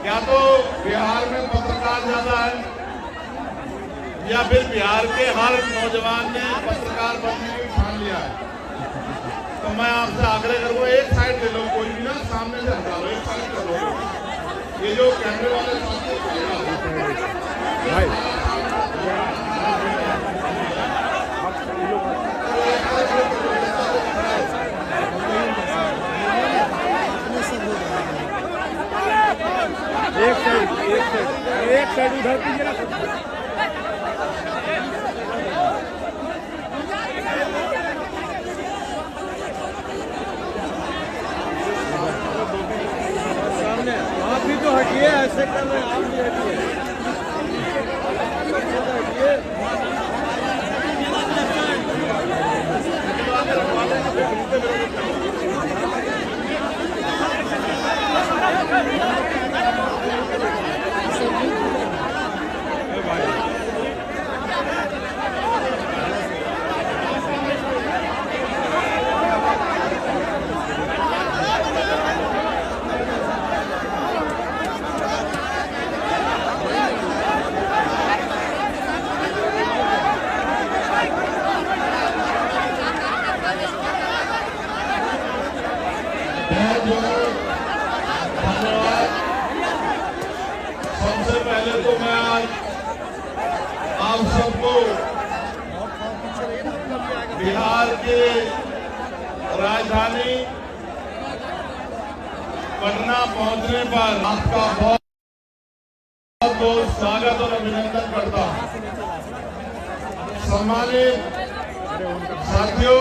या तो बिहार में पत्रकार ज्यादा है या फिर बिहार के हर नौजवान ने पत्रकार बनने की ठान लिया है। तो मैं आपसे आग्रह करूंगा, एक साइड ले लो, कोई भी ना सामने से हटा लो, एक साइड कर लो। ये जो कैमरे वाले एक साइड उधर कीजिए ना। सामने आप भी तो हटिए, ऐसे कर रहे हैं, आप भी हटिए। सबसे पहले तो मैं आज आप सबको बिहार के राजधानी पटना पहुंचने पर आपका बहुत बहुत स्वागत और अभिनंदन करता हूं। सम्मानित साथियों,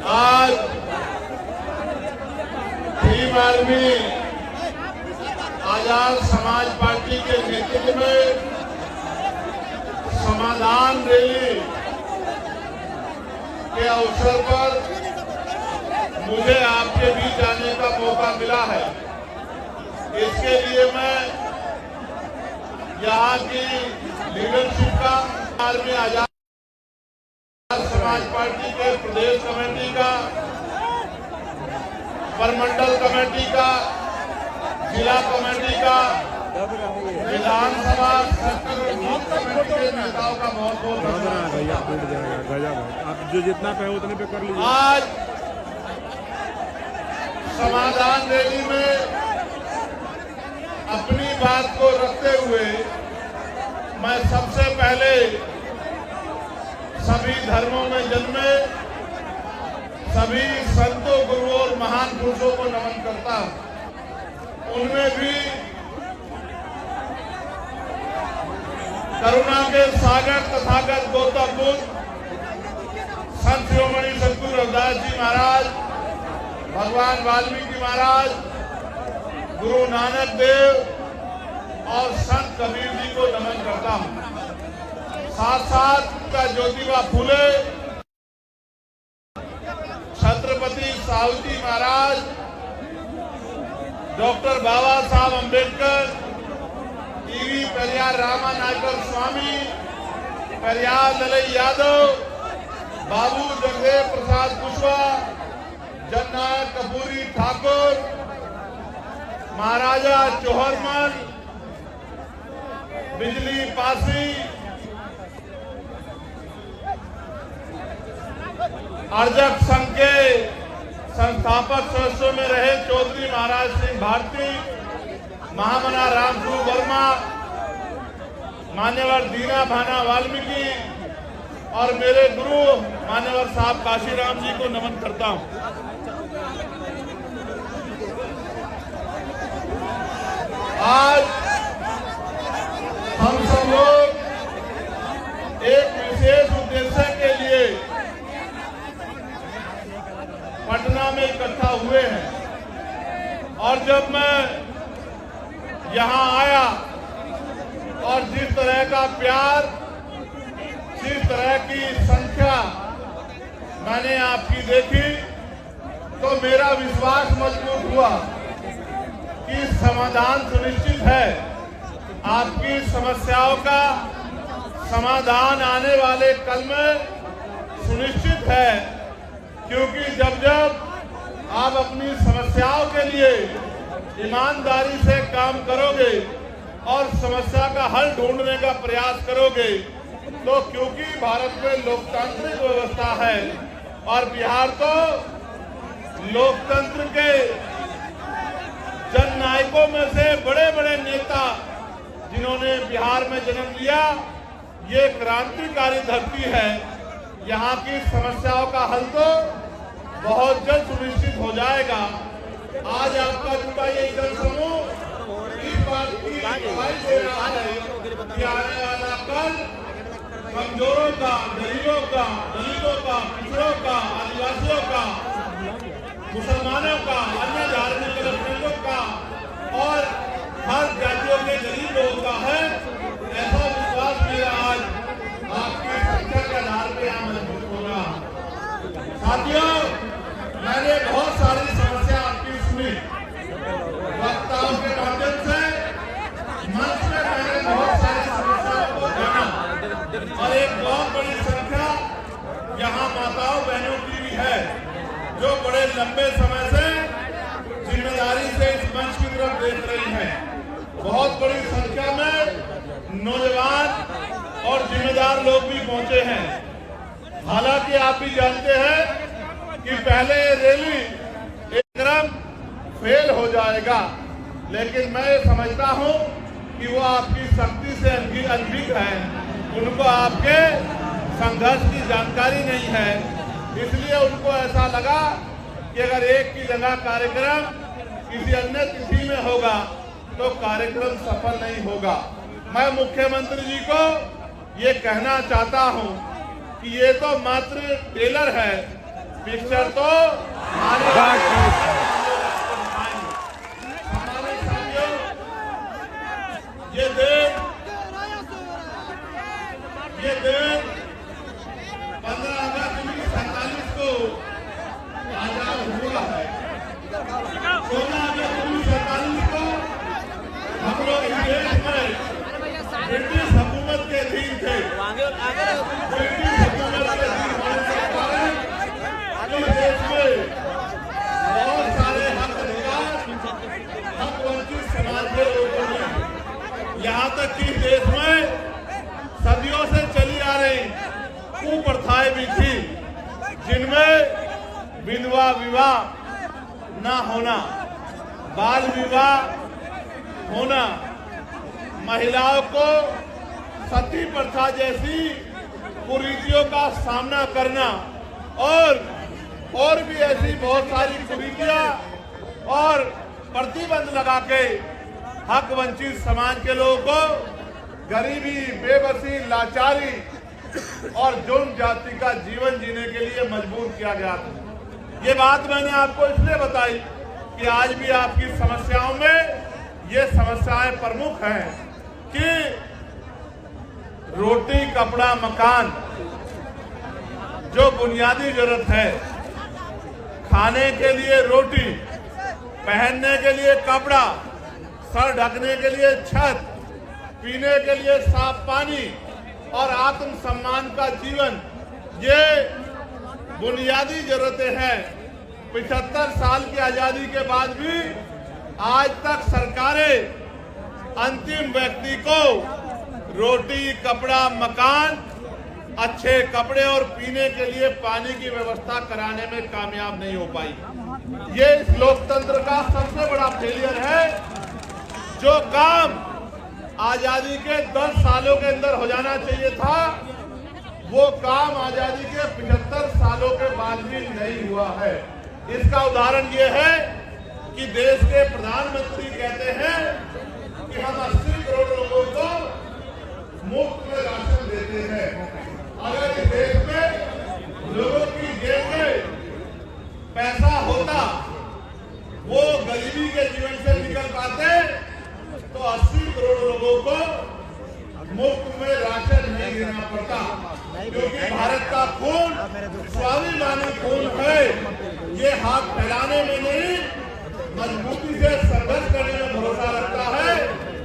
आज भीम आर्मी आजाद समाज पार्टी के नेतृत्व में समाधान रैली के अवसर पर मुझे आपके बीच आने का मौका मिला है। इसके लिए मैं यहाँ की लीडरशिप का, आर्मी आजाद समाज पार्टी के प्रदेश कमेटी का, परमंडल कमेटी का, जिला कमेटी का, विधानसभा कमेटी के नेताओं का बहुत बहुत धन्यवाद। आप जो जितना कहे उतने पे कर लीजिए। आज समाधान रैली में अपनी बात को रखते हुए मैं सबसे पहले सभी धर्मों में जन्मे सभी संतों, गुरुओं और महान पुरुषों को नमन करता हूं। उनमें भी करुणा के सागर तथागत गौतम बुद्ध, संत शिरोमणि सद्गुरु रविदास जी महाराज, भगवान वाल्मीकि महाराज, गुरु नानक देव और संत कबीर जी को नमन करता हूं। साथ साथ का ज्योतिबा फूले, छत्रपति साहूजी महाराज, डॉक्टर बाबा साहब अम्बेडकर, ईवी पेरियार रामानायकर स्वामी, पेरियार ललई यादव, बाबू जगदेव प्रसाद कुशवाहा, जननायक कपूरी ठाकुर, महाराजा चौहरमल, बिजली पासी, अर्जक संघ के संस्थापक सदस्यों में रहे चौधरी महाराज सिंह भारती, महामना रामस्वरूप वर्मा, मान्यवर दीना भाना वाल्मीकि और मेरे गुरु मान्यवर साहब काशीराम जी को नमन करता हूं। आज हम सब लोग एक विशेष उद्देश्य के लिए पटना में इकट्ठा हुए हैं और जब मैं यहां आया और जिस तरह का प्यार, जिस तरह की संख्या मैंने आपकी देखी तो मेरा विश्वास मजबूत हुआ कि समाधान सुनिश्चित है। आपकी समस्याओं का समाधान आने वाले कल में सुनिश्चित है, क्योंकि जब जब आप अपनी समस्याओं के लिए ईमानदारी से काम करोगे और समस्या का हल ढूंढने का प्रयास करोगे तो क्योंकि भारत में लोकतांत्रिक व्यवस्था है और बिहार तो लोकतंत्र के जननायकों में से बड़े बड़े नेता जिन्होंने बिहार में जन्म लिया, ये क्रांतिकारी धरती है। यहाँ की समस्याओं का हल तो बहुत जल्द सुनिश्चित हो जाएगा। आज आपका जुटा ये जनसमूह इस बात की गवाही दे रहा है कि आने वाला कल कमजोरों का, गरीबों का, दलितों का, पिछड़ों का, आदिवासियों का, मुसलमानों का, अन्य धार्मिक अल्पसंख्यकों का और हर जातियों के गरीब लोगों का है। ऐसा विश्वास मेरा आज आपकी संख्या के आधार पर यहाँ मजबूत होगा। साथियों, मैंने बहुत सारी समस्या आपकी सुनी, वक्ताओं के माध्यम से मंच में मैंने बहुत सारी समस्याओं को जाना और एक बहुत बड़ी संख्या यहाँ माताओं बहनों की भी है जो बड़े लंबे समय से जिम्मेदारी से इस मंच की तरफ देख रही हैं। बहुत बड़ी संख्या में नौजवान और जिम्मेदार लोग भी पहुंचे हैं। हालांकि आप भी जानते हैं कि पहले ये रैली एक क्रम फेल हो जाएगा, लेकिन मैं समझता हूं कि वो आपकी शक्ति से अनभिज्ञ है, उनको आपके संघर्ष की जानकारी नहीं है, इसलिए उनको ऐसा लगा कि अगर एक की जगह कार्यक्रम किसी अन्य तिथि में होगा तो कार्यक्रम सफल नहीं होगा। मैं मुख्यमंत्री जी को ये कहना चाहता हूं कि ये तो मात्र ट्रेलर है, पिक्चर तो हमारे साथियों, ये दिन 15 अगस्त 1947 को आजाद हुआ है। 16 अगस्त 1947 को हम लोग इस देश में ब्रिटिश हुकूमत के अधीन थे। ब्रिटिश हुकूमत के अधीन होने के कारण इस देश में बहुत सारे हक अधिकार हक वंचित समाज के लोगों ने, यहाँ तक कि देश में सदियों से चली आ रही कुप्रथाएं भी थी, जिनमें विधवा विवाह न होना, बाल विवाह होना, महिलाओं को सती प्रथा जैसी कुरीतियों का सामना करना और भी ऐसी बहुत सारी कुरीतियां और प्रतिबंध लगा के हक वंचित समाज के लोगों को गरीबी, बेबसी, लाचारी और जुर्म जाति का जीवन जीने के लिए मजबूर किया गया था। ये बात मैंने आपको इसलिए बताई कि आज भी आपकी समस्याओं में ये समस्याएं प्रमुख हैं कि रोटी, कपड़ा, मकान जो बुनियादी जरूरत है, खाने के लिए रोटी, पहनने के लिए कपड़ा, सर ढकने के लिए छत, पीने के लिए साफ पानी और आत्म सम्मान का जीवन, ये बुनियादी जरूरतें हैं। 75 साल की आजादी के बाद भी आज तक सरकारें अंतिम व्यक्ति को रोटी, कपड़ा, मकान, अच्छे कपड़े और पीने के लिए पानी की व्यवस्था कराने में कामयाब नहीं हो पाई। ये इस लोकतंत्र का सबसे बड़ा फेलियर है। जो काम आजादी के 10 सालों के अंदर हो जाना चाहिए था, वो काम आजादी के 75 सालों के बाद भी नहीं हुआ है। इसका उदाहरण ये है कि देश के प्रधानमंत्री कहते हैं कि हम 80 करोड़ लोगों को मुफ्त में राशन देते हैं। अगर इस देश में लोगों की जेब में पैसा होता, वो गरीबी के जीवन से निकल पाते, तो 80 करोड़ लोगों को मुफ्त में राशन नहीं देना पड़ता। क्योंकि भारत का खून स्वाभिमानी खून है। ये हाथ फैलाने में नहीं, मजबूती से संघर्ष करने में भरोसा रखता है,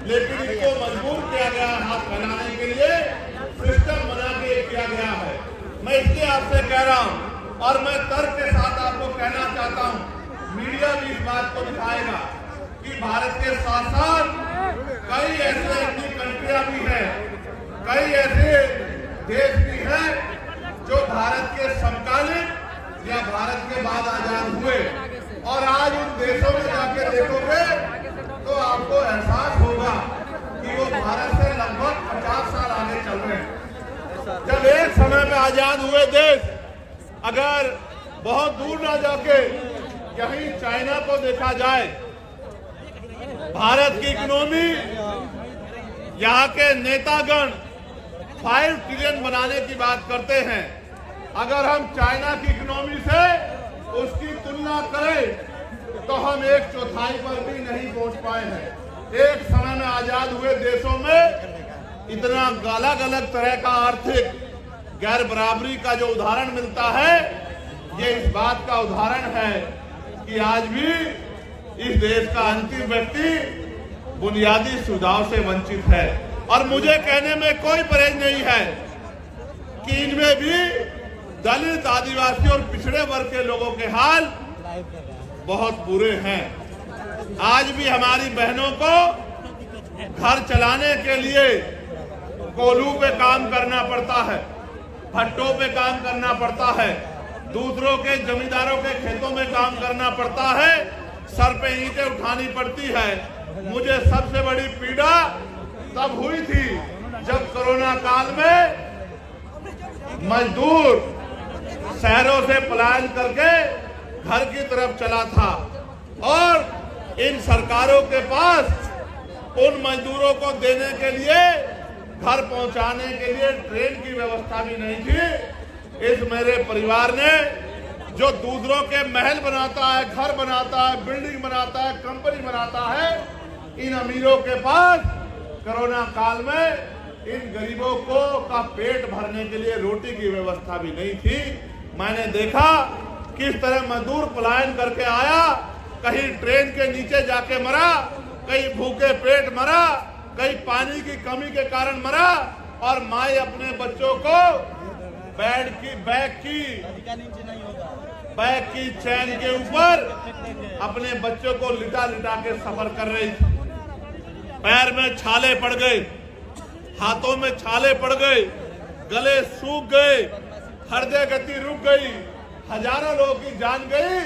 लेकिन इसको मजबूर किया गया हाथ फैलाने के लिए, सिस्टम बना के किया गया है। मैं इसलिए आपसे कह रहा हूं और मैं तर्क के साथ आपको कहना चाहता हूं आएगा कि भारत के साथ साथ कई ऐसे अपनी कंट्रियां भी हैं, कई ऐसे देश भी हैं जो भारत के समकालीन या भारत के बाद आजाद हुए, और आज उन देशों में जाके देखोगे तो आपको एहसास होगा कि वो भारत से लगभग 50 साल आगे चल रहे हैं। जब एक समय में आजाद हुए देश अगर बहुत दूर ना जाके कहीं चाइना को देखा जाए, भारत की इकोनॉमी, यहाँ के नेतागण 5 ट्रिलियन बनाने की बात करते हैं। अगर हम चाइना की इकोनॉमी से उसकी तुलना करें तो हम 1/4 पर भी नहीं पहुंच पाए हैं। एक समय में आजाद हुए देशों में इतना अलग अलग तरह का आर्थिक गैर बराबरी का जो उदाहरण मिलता है, ये इस बात का उदाहरण है कि आज भी इस देश का अंतिम व्यक्ति बुनियादी सुविधाओं से वंचित है। और मुझे कहने में कोई परहेज नहीं है कि इनमें भी दलित, आदिवासी और पिछड़े वर्ग के लोगों के हाल बहुत बुरे हैं। आज भी हमारी बहनों को घर चलाने के लिए कोल्हू पे काम करना पड़ता है, भट्टों पे काम करना पड़ता है, दूसरों के जमींदारों के खेतों में काम करना पड़ता है, सर पे ईंटें उठानी पड़ती है। मुझे सबसे बड़ी पीड़ा तब हुई थी जब कोरोना काल में मजदूर शहरों से पलायन करके घर की तरफ चला था, और इन सरकारों के पास उन मजदूरों को देने के लिए, घर पहुंचाने के लिए ट्रेन की व्यवस्था भी नहीं थी। इस मेरे परिवार ने जो दूसरों के महल बनाता है, घर बनाता है, बिल्डिंग बनाता है, कंपनी बनाता है, इन अमीरों के पास कोरोना काल में इन गरीबों को का पेट भरने के लिए रोटी की व्यवस्था भी नहीं थी। मैंने देखा किस तरह मजदूर पलायन करके आया, कहीं ट्रेन के नीचे जाके मरा, कहीं भूखे पेट मरा, कहीं पानी की कमी के कारण मरा, और माए अपने बच्चों को बैग की चैन के ऊपर अपने बच्चों को लिटा लिटा के सफर कर रही थी। पैर में छाले पड़ गए, हाथों में छाले पड़ गए, गले सूख गए, हृदय गति रुक गई, हजारों लोगों की जान गई।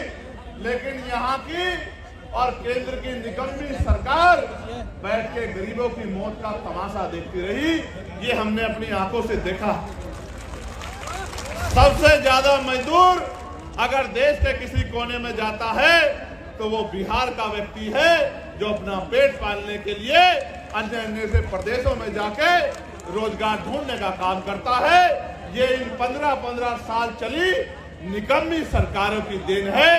लेकिन यहाँ की और केंद्र की निकम्मी सरकार बैठ के गरीबों की मौत का तमाशा देखती रही। ये हमने अपनी आंखों से देखा। सबसे ज्यादा मजदूर अगर देश के किसी कोने में जाता है तो वो बिहार का व्यक्ति है, जो अपना पेट पालने के लिए अन्य अन्य से प्रदेशों में जाके रोजगार ढूंढने का काम करता है। ये इन 15-15 साल चली निकम्मी सरकारों की देन है,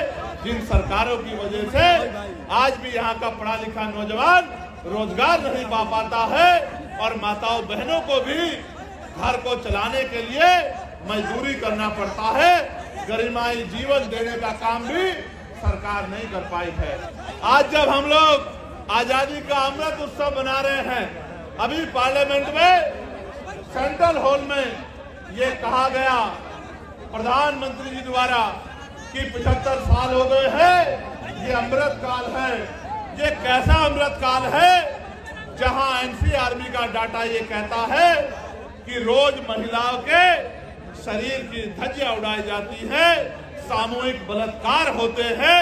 जिन सरकारों की वजह से आज भी यहाँ का पढ़ा लिखा नौजवान रोजगार नहीं पा पाता है, और माताओं बहनों को भी घर को चलाने के लिए मजदूरी करना पड़ता है। गरिमाई जीवन देने का काम भी सरकार नहीं कर पाई है। आज जब हम लोग आजादी का अमृत उत्सव मना रहे हैं, अभी पार्लियामेंट में सेंट्रल हॉल में ये कहा गया प्रधानमंत्री जी द्वारा कि 75 साल हो गए हैं, ये अमृत काल है। ये कैसा अमृत काल है जहां एनसीआरबी का डाटा ये कहता है कि रोज महिलाओं के शरीर की धज्जियां उड़ाई जाती है, सामूहिक बलात्कार होते हैं,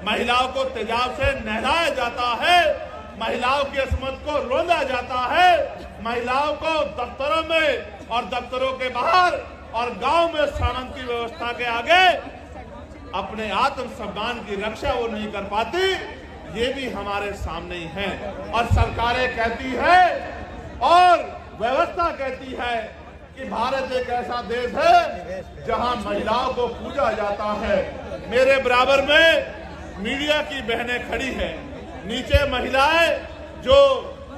महिलाओं को तेजाब से नहलाया जाता है, महिलाओं की अस्मत को रोंदा जाता है, महिलाओं को दफ्तरों में और दफ्तरों के बाहर और गांव में सामान की व्यवस्था के आगे अपने आत्म सम्मान की रक्षा वो नहीं कर पाती। ये भी हमारे सामने ही है। और सरकारें कहती है और व्यवस्था कहती है कि भारत एक ऐसा देश है जहां महिलाओं को पूजा जाता है। मेरे बराबर में मीडिया की बहनें खड़ी हैं, नीचे महिलाएं जो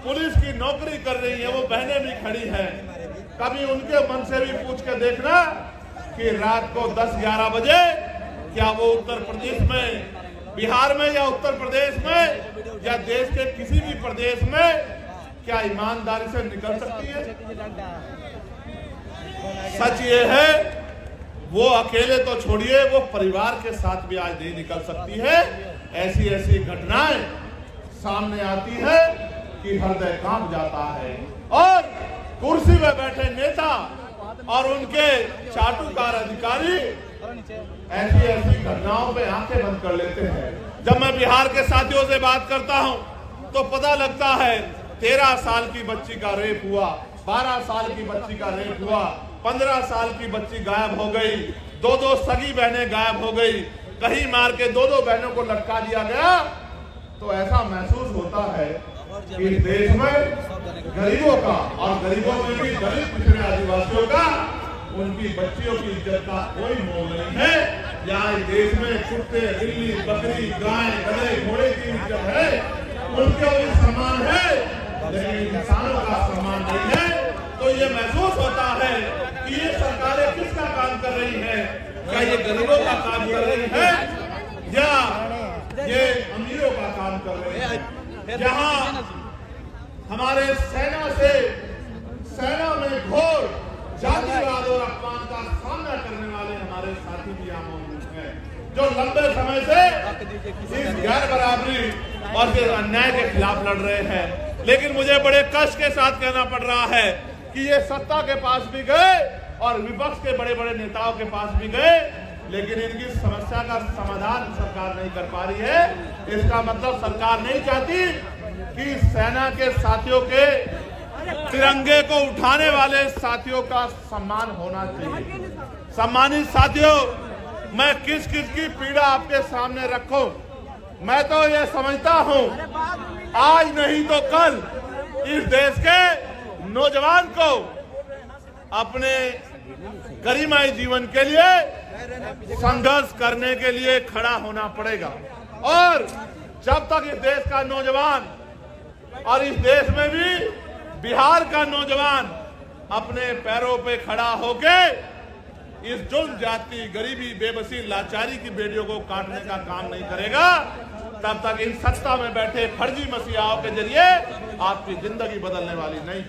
पुलिस की नौकरी कर रही हैं वो बहनें भी खड़ी हैं। कभी उनके मन से भी पूछ के देखना कि रात को 10-11 बजे क्या वो उत्तर प्रदेश में, बिहार में या उत्तर प्रदेश में या देश के किसी भी प्रदेश में क्या ईमानदारी से निकल सकती है? सच ये है वो अकेले तो छोड़िए, वो परिवार के साथ भी आज नहीं निकल सकती है। ऐसी ऐसी घटनाएं सामने आती है कि हृदय कांप जाता है। और कुर्सी में बैठे नेता और उनके चाटुकार अधिकारी ऐसी ऐसी घटनाओं पे आंखें बंद कर लेते हैं। जब मैं बिहार के साथियों से बात करता हूं तो पता लगता है 13 साल की बच्ची का रेप हुआ, 12 साल की बच्ची का रेप हुआ, 15 साल की बच्ची गायब हो गई, 2 सगी बहनें गायब हो गई, कहीं मार के 2 बहनों को लटका दिया गया। तो ऐसा महसूस होता है कि देश में गरीबों का, और गरीबों में भी दलित पिछड़े आदिवासियों का, उनकी बच्चियों की इज्जत का कोई मोल नहीं है। यहाँ देश में कुत्ते, बिल्ली, बकरी, गाय, गधे, घोड़े की इज्जत है, उनके भी सम्मान है, लेकिन इंसानों का सम्मान नहीं है। तो ये महसूस होता है कि ये सरकारें किसका काम कर रही है? क्या ये गरीबों का काम कर रही है या ये अमीरों का काम कर रही है? जहाँ हमारे सेना में घोर जातिवाद और अपमान का सामना करने वाले हमारे साथी भी यहाँ मौजूद हैं, जो लंबे समय से इस गैर बराबरी और इस अन्याय के खिलाफ लड़ रहे हैं। लेकिन मुझे बड़े कष्ट के साथ कहना पड़ रहा है कि ये सत्ता के पास भी गए और विपक्ष के बड़े बड़े नेताओं के पास भी गए, लेकिन इनकी समस्या का समाधान सरकार नहीं कर पा रही है। इसका मतलब सरकार नहीं चाहती कि सेना के साथियों के तिरंगे को उठाने वाले साथियों का सम्मान होना चाहिए। सम्मानित साथियों, मैं किस किस की पीड़ा आपके सामने रखूं? मैं तो ये समझता हूं, आज नहीं तो कल इस देश के नौजवान को अपने गरिमाई जीवन के लिए संघर्ष करने के लिए खड़ा होना पड़ेगा। और जब तक इस देश का नौजवान और इस देश में भी बिहार का नौजवान अपने पैरों पे खड़ा होके इस जुल्म, जाति, गरीबी, बेबसी, लाचारी की बेड़ियों को काटने का काम नहीं करेगा, तब तक इन सत्ता में बैठे फर्जी मसीहाओं के जरिए आपकी जिंदगी बदलने वाली नहीं।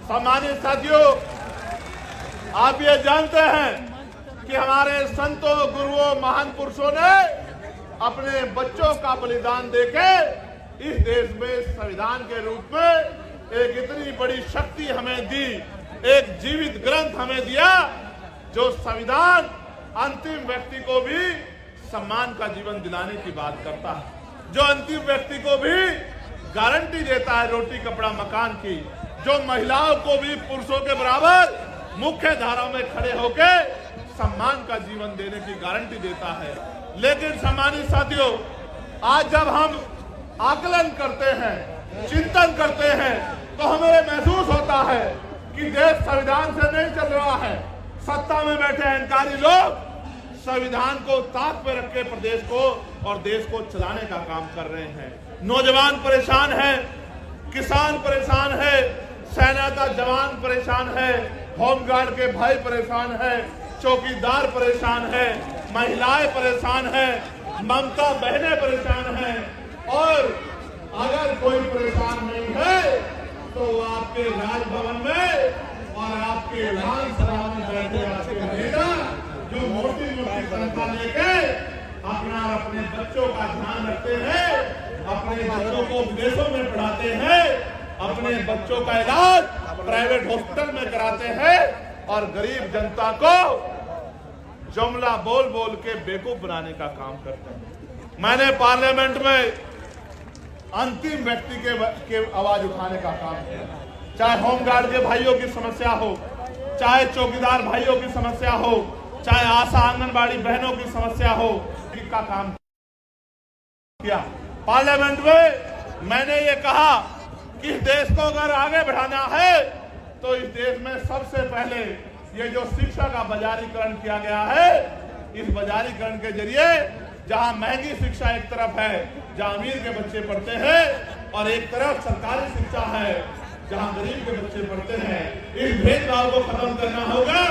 सम्मानित साथियों, आप ये जानते हैं कि हमारे संतों, गुरुओं, महान पुरुषों ने अपने बच्चों का बलिदान देके इस देश में संविधान के रूप में एक इतनी बड़ी शक्ति हमें दी, एक जीवित ग्रंथ हमें दिया जो संविधान अंतिम व्यक्ति को भी सम्मान का जीवन दिलाने की बात करता है, जो अंतिम व्यक्ति को भी गारंटी देता है रोटी, कपड़ा, मकान की, जो महिलाओं को भी पुरुषों के बराबर मुख्य धारा में खड़े होकर सम्मान का जीवन देने की गारंटी देता है। लेकिन सम्मानित साथियों, आज जब हम आकलन करते हैं, चिंतन करते हैं, तो हमें महसूस होता है कि देश संविधान से नहीं चल रहा है। सत्ता में बैठे अहंकारी लोग संविधान को ताक पे रख के प्रदेश को और देश को चलाने का काम कर रहे हैं। नौजवान परेशान है, किसान परेशान है, सेना का जवान परेशान है, होमगार्ड के भाई परेशान है, चौकीदार परेशान है, महिलाएं परेशान है, ममता बहनें परेशान है। और अगर कोई परेशान नहीं है तो आपके राजभवन में और आपके विधानसभा में बैठे आपके नेता जो मोटी मोटी तनख्वाह लेके अपना अपने बच्चों का ध्यान रखते हैं, अपने बच्चों को विदेशों में पढ़ाते हैं, अपने बच्चों का इलाज प्राइवेट हॉस्पिटल में कराते हैं और गरीब जनता को जुमला बोल बोल के बेवकूफ बनाने का काम करते हैं। मैंने पार्लियामेंट में अंतिम व्यक्ति के आवाज उठाने का काम किया, चाहे होमगार्ड के भाइयों की समस्या हो, चाहे चौकीदार भाइयों की समस्या हो, चाहे आशा आंगनबाड़ी बहनों की समस्या हो, इनका काम किया। पार्लियामेंट में मैंने ये कहा कि इस देश को अगर आगे बढ़ाना है तो इस देश में सबसे पहले ये जो शिक्षा का बाजारीकरण किया गया है, इस बाजारीकरण के जरिए जहां महंगी शिक्षा एक तरफ है जहां अमीर के बच्चे पढ़ते हैं और एक तरफ सरकारी शिक्षा है जहां गरीब के बच्चे पढ़ते हैं, इस भेदभाव को खत्म करना होगा।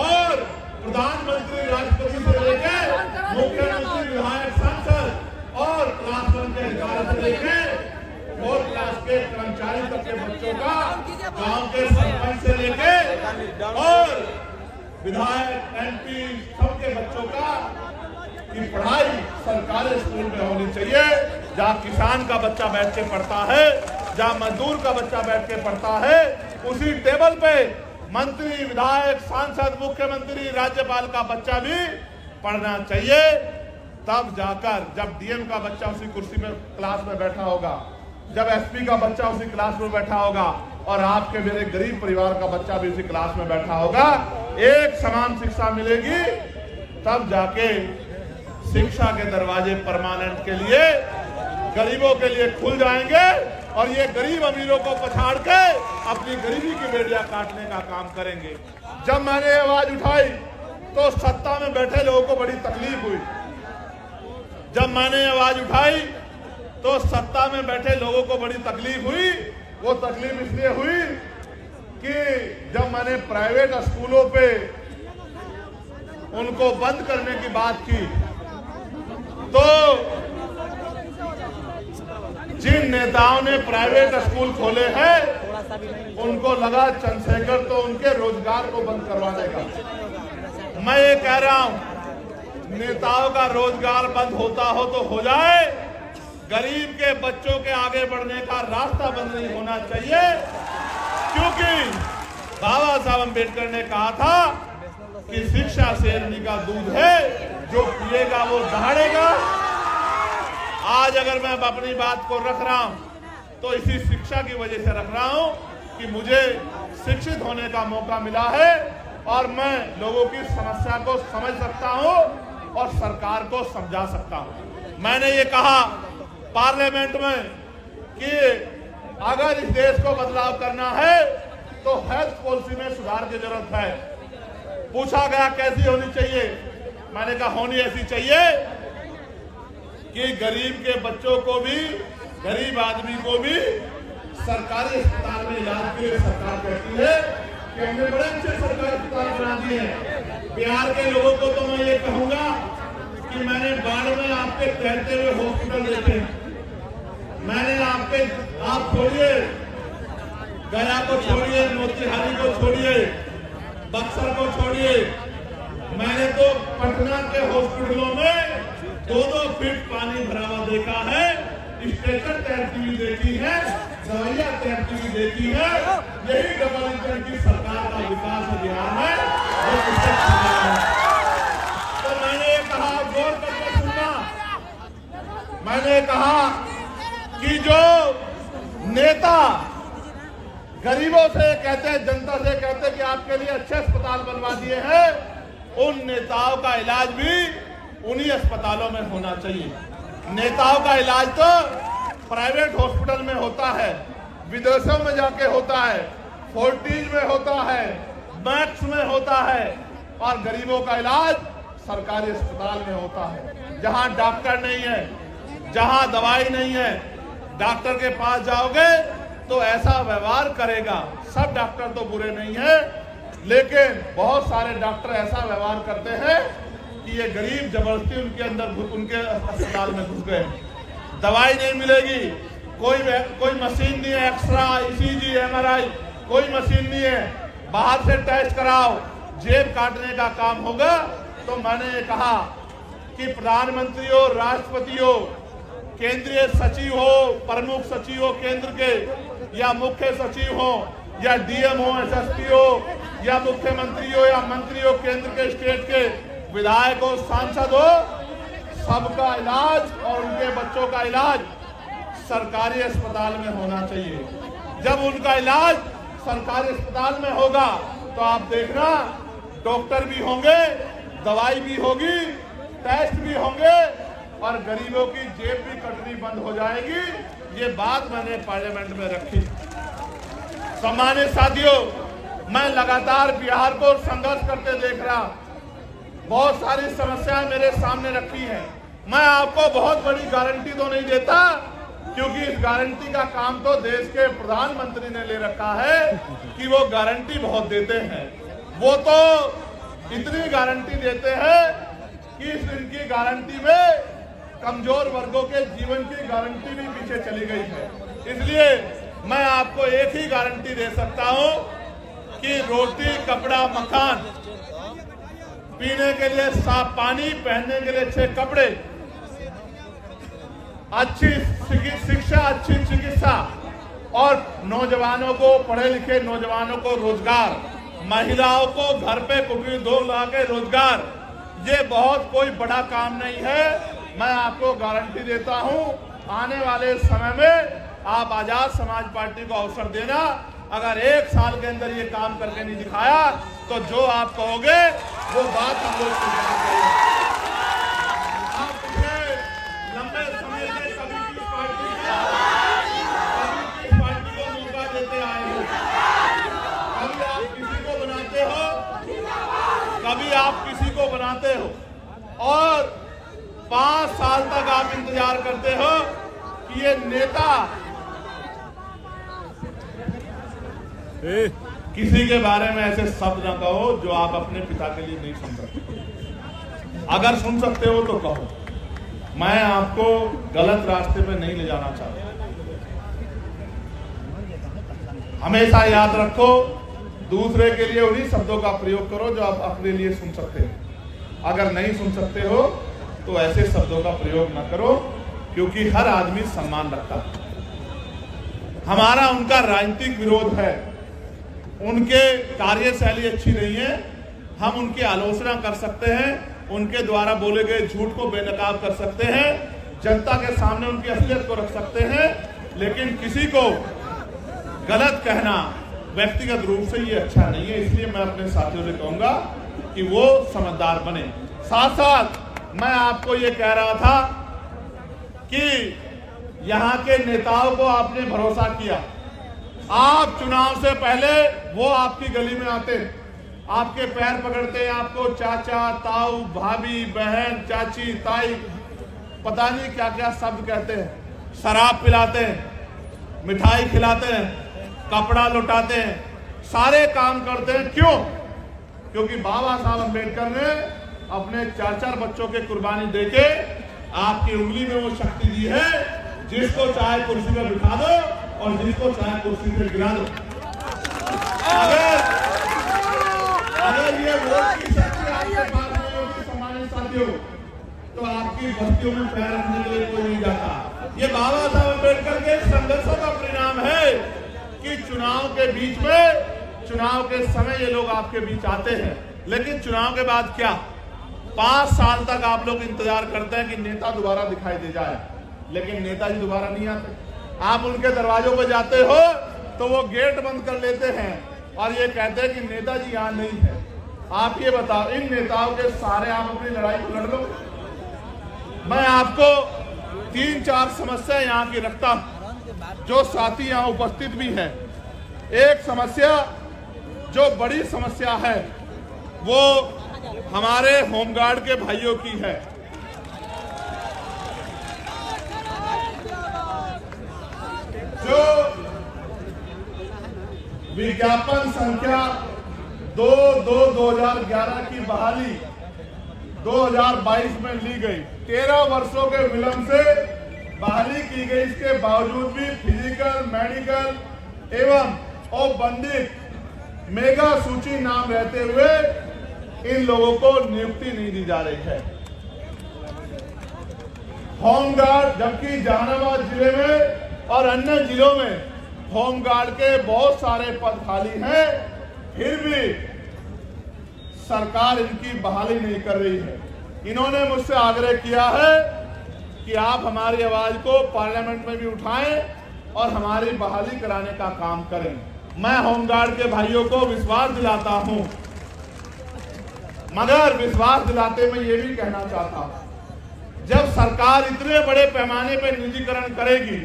और प्रधानमंत्री, राष्ट्रपति से लेकर मुख्यमंत्री, विधायक, सांसद और क्लास 1 के अधिकारी से लेकर 4 क्लास के कर्मचारी तक के बच्चों का गांव के सरपंच से लेकर और विधायक, एमपी सबके बच्चों का की पढ़ाई सरकारी स्कूल में होनी चाहिए, जहाँ किसान का बच्चा बैठ के पढ़ता है, जहाँ मजदूर का बच्चा बैठ के पढ़ता है, उसी टेबल पे मंत्री, विधायक, सांसद, मुख्यमंत्री, राज्यपाल का बच्चा भी पढ़ना चाहिए। तब जाकर जब डीएम का बच्चा उसी कुर्सी में क्लास में बैठा होगा, जब एसपी का बच्चा उसी क्लास में बैठा होगा और आपके मेरे गरीब परिवार का बच्चा भी उसी क्लास में बैठा होगा, एक समान शिक्षा मिलेगी, तब जाके शिक्षा के दरवाजे परमानेंट के लिए गरीबों के लिए खुल जाएंगे और ये गरीब अमीरों को पछाड़ के अपनी गरीबी की बेड़ियां काटने का काम करेंगे। जब मैंने आवाज उठाई तो सत्ता में बैठे लोगों को बड़ी तकलीफ हुई। जब मैंने आवाज उठाई तो सत्ता में बैठे लोगों को बड़ी तकलीफ हुई। वो तकलीफ इसलिए हुई कि जब मैंने प्राइवेट स्कूलों पे उनको बंद करने की बात की तो जिन नेताओं ने प्राइवेट स्कूल खोले हैं उनको लगा चंद्रशेखर तो उनके रोजगार को बंद करवा देगा। मैं ये कह रहा हूं, नेताओं का रोजगार बंद होता हो तो हो जाए, गरीब के बच्चों के आगे बढ़ने का रास्ता बंद नहीं होना चाहिए। क्योंकि बाबा साहब अम्बेडकर ने कहा था कि शिक्षा शेरनी का दूध है, जो पिएगा वो दहाड़ेगा। आज अगर मैं अपनी बात को रख रहा हूं तो इसी शिक्षा की वजह से रख रहा हूं कि मुझे शिक्षित होने का मौका मिला है और मैं लोगों की समस्या को समझ सकता हूं और सरकार को समझा सकता हूं। मैंने ये कहा पार्लियामेंट में कि अगर इस देश को बदलाव करना है तो हेल्थ पॉलिसी में सुधार की जरूरत है। पूछा गया कैसी होनी चाहिए, मैंने कहा होनी ऐसी चाहिए कि गरीब के बच्चों को भी, गरीब आदमी को भी सरकारी अस्पताल में इलाज के लिए सरकार कहती है कि हमने बड़े अच्छे सरकारी अस्पताल बना दिए हैं। बिहार के लोगों को तो मैं ये कहूंगा कि मैंने बाढ़ में आपके तैरते हुए हॉस्पिटल देखे, मैंने आप छोड़िए गया को छोड़िए, मोतिहारी को छोड़िए, बक्सर को छोड़िए, मैंने तो पटना के हॉस्पिटलों में 2-2 फीट पानी भरा हुआ देखा है, स्ट्रेचर तैरती हुई देखी है, दवाइयां तैरती हुई देखी है। यही डबल इंजन की सरकार का विकास अभियान है। तो मैंने कहा, गौर करके सुनना, मैंने कहा कि जो नेता गरीबों से कहते हैं, जनता से कहते हैं कि आपके लिए अच्छे अस्पताल बनवा दिए हैं, उन नेताओं का इलाज भी उन्हीं अस्पतालों में होना चाहिए। नेताओं का इलाज तो प्राइवेट हॉस्पिटल में होता है, विदेशों में जाके होता है, फोर्टिज में होता है, मैक्स में होता है, और गरीबों का इलाज सरकारी अस्पताल में होता है, जहां डॉक्टर नहीं है, जहां दवाई नहीं है। डॉक्टर के पास जाओगे तो ऐसा व्यवहार करेगा। सब डॉक्टर तो बुरे नहीं है, लेकिन बहुत सारे डॉक्टर ऐसा व्यवहार करते हैं कि ये गरीब जबरदस्ती उनके अंदर उनके अस्पताल में घुस गए। दवाई नहीं मिलेगी, कोई मशीन नहीं है, एक्सरा, ईसीजी, एमआरआई, कोई मशीन नहीं है, बाहर से टेस्ट कराओ, जेब काटने का काम होगा। तो मैंने कहा कि प्रधानमंत्री हो, राष्ट्रपति हो, केंद्रीय सचिव हो, प्रमुख सचिव हो केंद्र के, या मुख्य सचिव हो, या डीएम हो, एसएसपी हो, या मुख्यमंत्री हो, या मंत्री हो केंद्र के, स्टेट के, विधायक हो, सांसद हो, सबका इलाज और उनके बच्चों का इलाज सरकारी अस्पताल में होना चाहिए। जब उनका इलाज सरकारी अस्पताल में होगा तो आप देखना डॉक्टर भी होंगे, दवाई भी होगी, टेस्ट भी होंगे और गरीबों की जेब भी कटनी बंद हो जाएगी। ये बात मैंने पार्लियामेंट में रखी। सम्मानित साथियों, मैं लगातार बिहार को संघर्ष करते देख रहा, बहुत सारी समस्याएं मेरे सामने रखी हैं। मैं आपको बहुत बड़ी गारंटी तो नहीं देता, क्योंकि इस गारंटी का काम तो देश के प्रधानमंत्री ने ले रखा है कि वो गारंटी बहुत देते हैं। वो तो इतनी गारंटी देते हैं कि इनकी गारंटी में कमजोर वर्गों के जीवन की गारंटी भी पीछे चली गई है। इसलिए मैं आपको एक ही गारंटी दे सकता हूं कि रोटी, कपड़ा, मकान पीने के लिए साफ पानी, पहनने के लिए अच्छे कपड़े, अच्छी शिक्षा, अच्छी चिकित्सा और नौजवानों को, पढ़े लिखे नौजवानों को रोजगार, महिलाओं को घर पे कुटीर उद्योग लगा के रोजगार। ये बहुत कोई बड़ा काम नहीं है। मैं आपको गारंटी देता हूं, आने वाले समय में आप आजाद समाज पार्टी को अवसर देना। अगर 1 साल के अंदर ये काम करके नहीं दिखाया तो जो आप कहोगे वो बात हम लोग करेंगे। आप लंबे समय से कभी किस पार्टी को मौका देते आए हो? कभी आप किसी को बनाते हो, कभी आप किसी को बनाते हो और 5 साल तक आप इंतजार करते हो कि ये नेता किसी के बारे में ऐसे शब्द ना कहो जो आप अपने पिता के लिए नहीं सुन सकते। अगर सुन सकते हो तो कहो। मैं आपको गलत रास्ते पे नहीं ले जाना चाहता। हमेशा याद रखो, दूसरे के लिए उन्हीं शब्दों का प्रयोग करो जो आप अपने लिए सुन सकते हो। अगर नहीं सुन सकते हो तो ऐसे शब्दों का प्रयोग ना करो, क्योंकि हर आदमी सम्मान रखता है। हमारा उनका राजनीतिक विरोध है, उनके कार्यशैली अच्छी नहीं है। हम उनकी आलोचना कर सकते हैं, उनके द्वारा बोले गए झूठ को बेनकाब कर सकते हैं, जनता के सामने उनकी असलियत को रख सकते हैं, लेकिन किसी को गलत कहना व्यक्तिगत रूप से ये अच्छा नहीं है। इसलिए मैं अपने साथियों से कहूंगा कि वो समझदार बने। साथ साथ मैं आपको ये कह रहा था कि यहाँ के नेताओं को आपने भरोसा किया। आप चुनाव से पहले वो आपकी गली में आते, आपके पैर पकड़ते, आपको चाचा, ताऊ, भाभी, बहन, चाची, ताई, पता नहीं क्या क्या शब्द कहते हैं, शराब पिलाते हैं, मिठाई खिलाते हैं, कपड़ा लुटाते हैं, सारे काम करते हैं। क्यों? क्योंकि बाबा साहब अम्बेडकर ने अपने 4-4 बच्चों के कुर्बानी देके आपकी उंगली में वो शक्ति दी है, जिसको चाहे कुर्सी पे बिठा दो और जिसको चाहे कुर्सी से गिरा दो। अगर ये वोट की शक्ति आपके पास नहीं होगी सम्मानित साथियों, तो आपकी बस्तियों में पैर रखने के लिए कोई नहीं जाता। ये बाबा साहब अम्बेडकर के संघर्षों का परिणाम है कि चुनाव के बीच में, चुनाव के समय ये लोग आपके बीच आते हैं, लेकिन चुनाव के बाद क्या? 5 साल तक आप लोग इंतजार करते हैं कि नेता दोबारा दिखाई दे जाए, लेकिन नेताजी दोबारा नहीं आते। आप उनके दरवाजों पर जाते हो तो वो गेट बंद कर लेते हैं और ये कहते हैं कि नेताजी यहाँ नहीं है। आप ये बताओ, इन नेताओं के सारे आप अपनी लड़ाई को लड़ लो। मैं आपको 3-4 समस्या यहाँ की रखता हूं, जो साथी यहाँ उपस्थित भी हैं। एक समस्या जो बड़ी समस्या है वो हमारे होमगार्ड के भाइयों की है। जो विज्ञापन संख्या 2/2/2011 की बहाली 2022 में ली गई, 13 वर्षों के विलंब से बहाली की गई। इसके बावजूद भी फिजिकल, मेडिकल एवं औपबंधिक मेगा सूची नाम रहते हुए इन लोगों को नियुक्ति नहीं दी जा रही है। होमगार्ड, जबकि जहानाबाद जिले में और अन्य जिलों में होमगार्ड के बहुत सारे पद खाली हैं, फिर भी सरकार इनकी बहाली नहीं कर रही है। इन्होंने मुझसे आग्रह किया है कि आप हमारी आवाज को पार्लियामेंट में भी उठाएं और हमारी बहाली कराने का काम करें। मैं होमगार्ड के भाइयों को विश्वास दिलाता हूं, मगर विश्वास दिलाते मैं ये भी कहना चाहता हूं, जब सरकार इतने बड़े पैमाने पर निजीकरण करेगी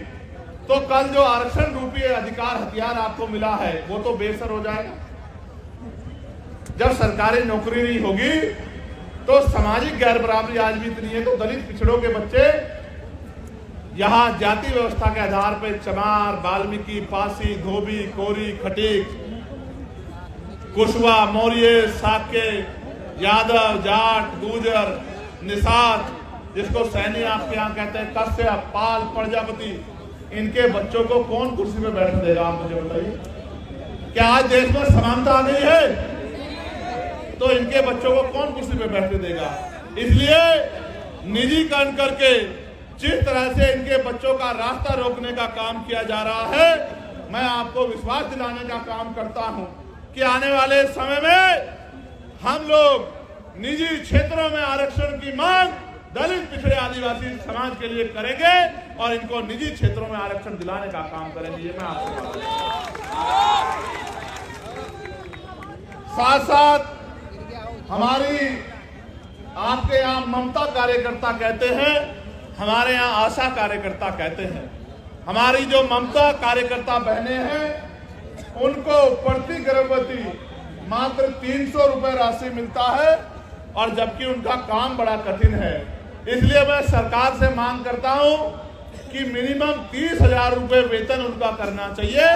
तो कल जो आरक्षण रूपी अधिकार हथियार आपको मिला है वो तो बेसर हो जाएगा। जब सरकारी नौकरी नहीं होगी तो सामाजिक गैर बराबरी आज भी इतनी है, तो दलित पिछड़ों के बच्चे यहाँ जाति व्यवस्था के आधार पर चमार, वाल्मीकि, पासी, धोबी, कोरी, खटीक, कुशवा, मौर्य, साक्य, यादव, जाट, गुर्जर, निषाद, जिसको सैनी आपके यहाँ कहते हैं, कश्यप, पाल, प्रजापति, इनके बच्चों को कौन कुर्सी पे बैठने देगा? आप मुझे बताइए। क्या आज देश में समानता आ गई है? तो इनके बच्चों को कौन कुर्सी पे बैठने देगा। इसलिए निजीकरण करके जिस तरह से इनके बच्चों का रास्ता रोकने का काम किया जा रहा है, मैं आपको विश्वास दिलाने का काम करता हूं कि आने वाले समय में हम लोग निजी क्षेत्रों में आरक्षण की मांग दलित पिछड़े आदिवासी समाज के लिए करेंगे और इनको निजी क्षेत्रों में आरक्षण दिलाने का काम करेंगे। ये मैं आपसे साथ साथ हमारी आपके यहाँ ममता कार्यकर्ता कहते हैं, हमारे यहाँ आशा कार्यकर्ता कहते हैं। हमारी जो ममता कार्यकर्ता बहनें हैं उनको प्रति गर्भवती मात्र 300 रुपए राशि मिलता है और जबकि उनका काम बड़ा कठिन है। इसलिए मैं सरकार से मांग करता हूं कि मिनिमम 30,000 रुपए वेतन उनका करना चाहिए,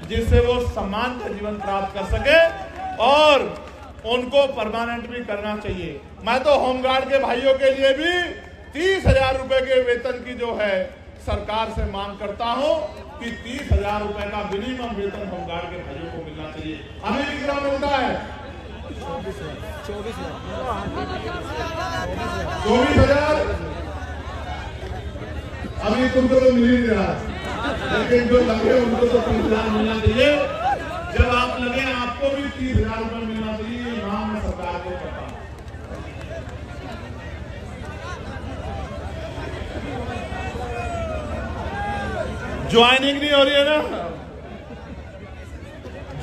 जिससे वो सम्मान का जीवन प्राप्त कर सके और उनको परमानेंट भी करना चाहिए। मैं तो होमगार्ड के भाइयों के लिए भी 30,000 रुपए के वेतन की जो है सरकार से मांग करता हूं कि 30,000 रुपए का मिनिमम वेतन होमगार्ड के भाइयों को मिलना चाहिए। हमें कितना मिलता है? 24,000। अभी तुमको तो मिल ही नहीं रहा, लेकिन जो लगे उनको तो 30,000 मिलना चाहिए। जब आप लगे आपको भी 30,000 रुपए मिलना चाहिए। ये मांग मैं सरकार को करता हूं। ज्वाइनिंग नहीं हो रही है ना,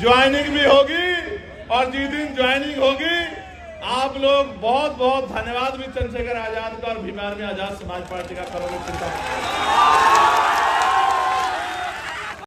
ज्वाइनिंग भी होगी और जिस दिन ज्वाइनिंग होगी आप लोग बहुत बहुत धन्यवाद भी चंद्रशेखर आजाद का और भीम आर्मी आजाद समाज पार्टी का करोगे।